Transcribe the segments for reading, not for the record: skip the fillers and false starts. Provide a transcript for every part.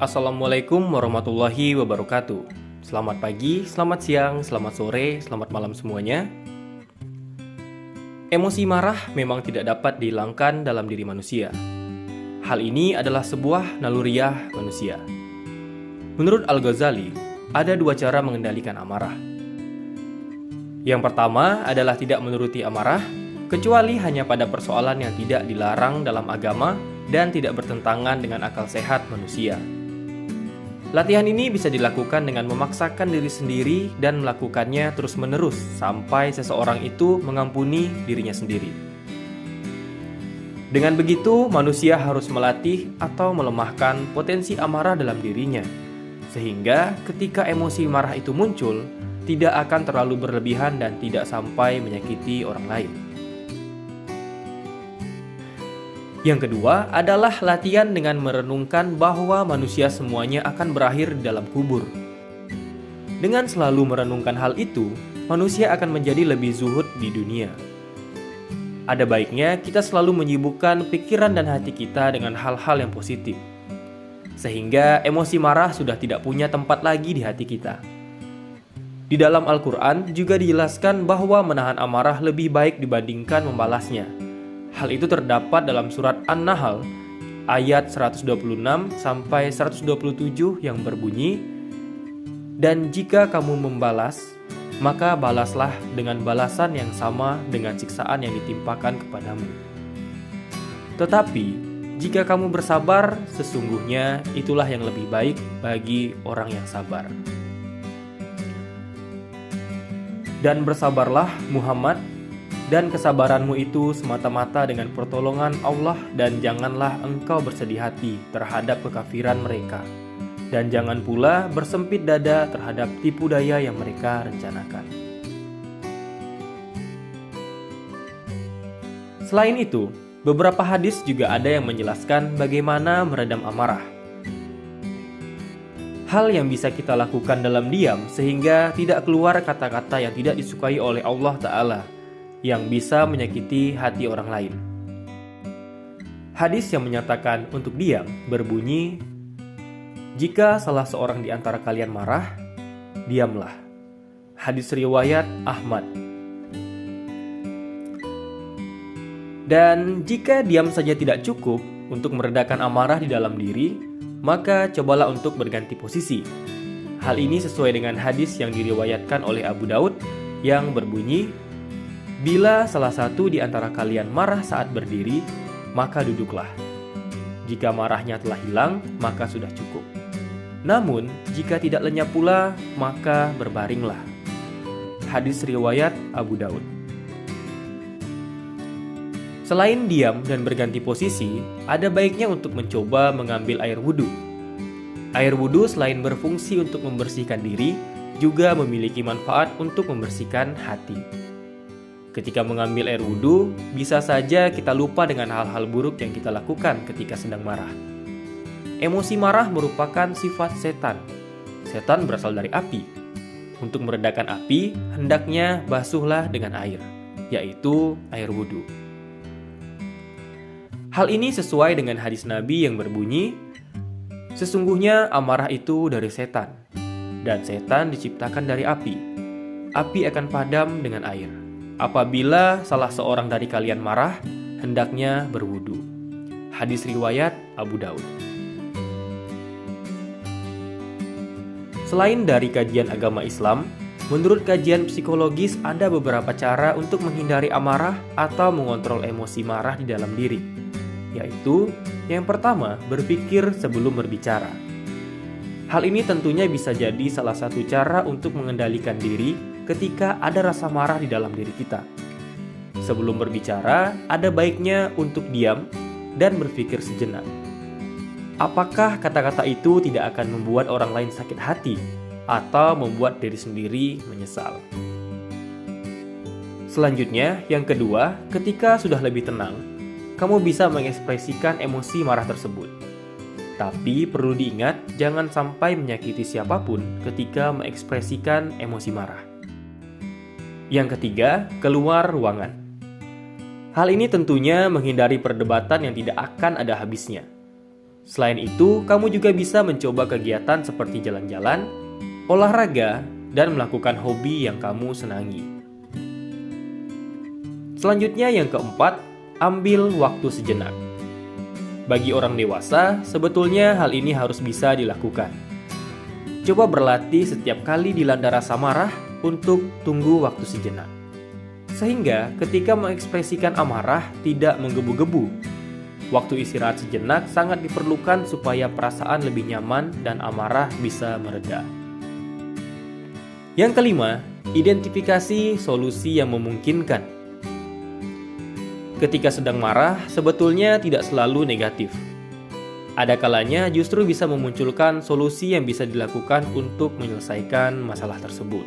Assalamualaikum warahmatullahi wabarakatuh. Selamat pagi, selamat siang, selamat sore, selamat malam semuanya. Emosi marah memang tidak dapat dihilangkan dalam diri manusia. Hal ini adalah sebuah naluriah manusia. Menurut Al-Ghazali, ada dua cara mengendalikan amarah. Yang pertama adalah tidak menuruti amarah, kecuali hanya pada persoalan yang tidak dilarang dalam agama dan tidak bertentangan dengan akal sehat manusia. Latihan ini bisa dilakukan dengan memaksakan diri sendiri dan melakukannya terus-menerus sampai seseorang itu mengampuni dirinya sendiri. Dengan begitu, manusia harus melatih atau melemahkan potensi amarah dalam dirinya, sehingga ketika emosi marah itu muncul, tidak akan terlalu berlebihan dan tidak sampai menyakiti orang lain. Yang kedua adalah latihan dengan merenungkan bahwa manusia semuanya akan berakhir di dalam kubur. Dengan selalu merenungkan hal itu, manusia akan menjadi lebih zuhud di dunia. Ada baiknya kita selalu menyibukkan pikiran dan hati kita dengan hal-hal yang positif, sehingga emosi marah sudah tidak punya tempat lagi di hati kita. Di dalam Al-Quran juga dijelaskan bahwa menahan amarah lebih baik dibandingkan membalasnya. Hal itu terdapat dalam surat An-Nahl ayat 126-127 yang berbunyi, "Dan jika kamu membalas, maka balaslah dengan balasan yang sama dengan siksaan yang ditimpakan kepadamu. Tetapi jika kamu bersabar, sesungguhnya itulah yang lebih baik bagi orang yang sabar. Dan bersabarlah Muhammad, dan kesabaranmu itu semata-mata dengan pertolongan Allah, dan janganlah engkau bersedih hati terhadap kekafiran mereka, dan jangan pula bersempit dada terhadap tipu daya yang mereka rencanakan." Selain itu, beberapa hadis juga ada yang menjelaskan bagaimana meredam amarah. Hal yang bisa kita lakukan dalam diam sehingga tidak keluar kata-kata yang tidak disukai oleh Allah Ta'ala, yang bisa menyakiti hati orang lain. Hadis yang menyatakan untuk diam berbunyi, "Jika salah seorang di antara kalian marah, diamlah." Hadis riwayat Ahmad. Dan jika diam saja tidak cukup untuk meredakan amarah di dalam diri, maka cobalah untuk berganti posisi. Hal ini sesuai dengan hadis yang diriwayatkan oleh Abu Daud yang berbunyi, "Bila salah satu di antara kalian marah saat berdiri, maka duduklah. Jika marahnya telah hilang, maka sudah cukup. Namun, jika tidak lenyap pula, maka berbaringlah." Hadis riwayat Abu Daud. Selain diam dan berganti posisi, ada baiknya untuk mencoba mengambil air wudhu. Air wudhu selain berfungsi untuk membersihkan diri, juga memiliki manfaat untuk membersihkan hati. Ketika mengambil air wudhu, bisa saja kita lupa dengan hal-hal buruk yang kita lakukan ketika sedang marah. Emosi marah merupakan sifat setan. Setan berasal dari api. Untuk meredakan api, hendaknya basuhlah dengan air, yaitu air wudhu. Hal ini sesuai dengan hadis Nabi yang berbunyi, "Sesungguhnya amarah itu dari setan, dan setan diciptakan dari api. Api akan padam dengan air. Apabila salah seorang dari kalian marah, hendaknya berwudu." Hadis riwayat Abu Daud. Selain dari kajian agama Islam, menurut kajian psikologis ada beberapa cara untuk menghindari amarah atau mengontrol emosi marah di dalam diri, yaitu yang pertama, berpikir sebelum berbicara. Hal ini tentunya bisa jadi salah satu cara untuk mengendalikan diri ketika ada rasa marah di dalam diri kita. Sebelum berbicara, ada baiknya untuk diam dan berpikir sejenak. Apakah kata-kata itu tidak akan membuat orang lain sakit hati atau membuat diri sendiri menyesal? Selanjutnya, yang kedua, ketika sudah lebih tenang, kamu bisa mengekspresikan emosi marah tersebut. Tapi perlu diingat, jangan sampai menyakiti siapapun ketika mengekspresikan emosi marah. Yang ketiga, keluar ruangan. Hal ini tentunya menghindari perdebatan yang tidak akan ada habisnya. Selain itu, kamu juga bisa mencoba kegiatan seperti jalan-jalan, olahraga, dan melakukan hobi yang kamu senangi. Selanjutnya yang keempat, ambil waktu sejenak. Bagi orang dewasa, sebetulnya hal ini harus bisa dilakukan. Coba berlatih setiap kali dilanda rasa marah untuk tunggu waktu sejenak. Sehingga ketika mengekspresikan amarah tidak menggebu-gebu. Waktu istirahat sejenak sangat diperlukan supaya perasaan lebih nyaman dan amarah bisa mereda. Yang kelima, identifikasi solusi yang memungkinkan. Ketika sedang marah, sebetulnya tidak selalu negatif. Ada kalanya justru bisa memunculkan solusi yang bisa dilakukan untuk menyelesaikan masalah tersebut.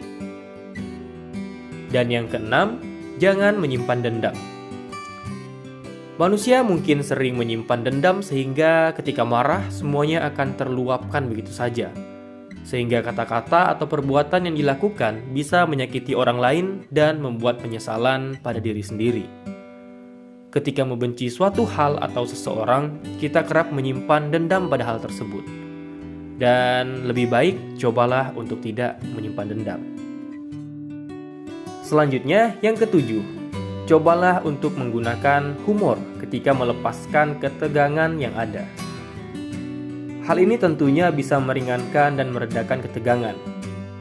Dan yang keenam, jangan menyimpan dendam. Manusia mungkin sering menyimpan dendam sehingga ketika marah semuanya akan terluapkan begitu saja. Sehingga kata-kata atau perbuatan yang dilakukan bisa menyakiti orang lain dan membuat penyesalan pada diri sendiri. Ketika membenci suatu hal atau seseorang, kita kerap menyimpan dendam pada hal tersebut. Dan lebih baik cobalah untuk tidak menyimpan dendam. Selanjutnya, yang ketujuh, cobalah untuk menggunakan humor ketika melepaskan ketegangan yang ada. Hal ini tentunya bisa meringankan dan meredakan ketegangan.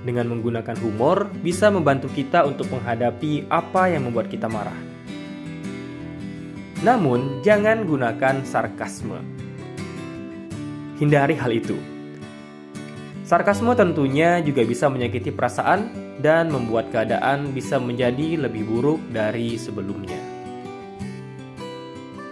Dengan menggunakan humor, bisa membantu kita untuk menghadapi apa yang membuat kita marah. Namun, jangan gunakan sarkasme. Hindari hal itu. Sarkasme tentunya juga bisa menyakiti perasaan dan membuat keadaan bisa menjadi lebih buruk dari sebelumnya.